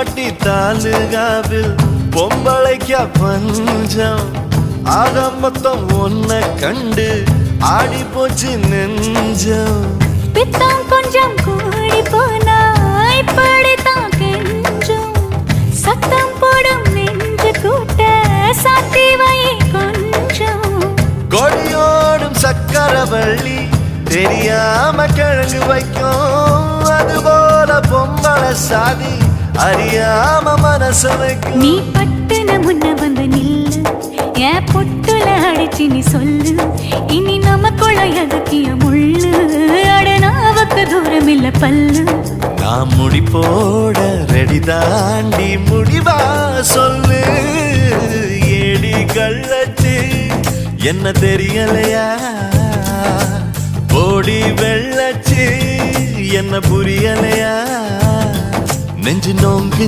பட்டி தாலுகாவில் பொம்பளைக்கா பஞ்சம் ஆக மொத்தம் ஒன்ன கண்டு ஆடி போச்சு நெஞ்சம் பித்தம் கொஞ்சம் கூடி போனா இப்படித்தான் கெஞ்சும் சத்தம் போடும் நெஞ்சு கூட்ட சாத்தி வை கொஞ்சம் கொடியோடும் சக்கரவள்ளி தெரியாம கிழங்கு வைக்கும் அதுபோல பொம்பளை சாதி அறியாம மனச வைக்கும் நீ பட்டுன முன்ன வந்து நில்லு என் பொட்டுல அடிச்சு நீ சொல்லு இனி நமக்குள்ள எதுக்கிய முள்ளு அடனாவுக்கு தூரம் இல்ல பல்லு நான் முடி போட ரெடி தாண்டி முடிவா சொல்லு ஏடி கள்ளச்சு என்ன தெரியலையா போடி வெள்ளச்சு என்ன புரியலையா நெஞ்சு நோங்கு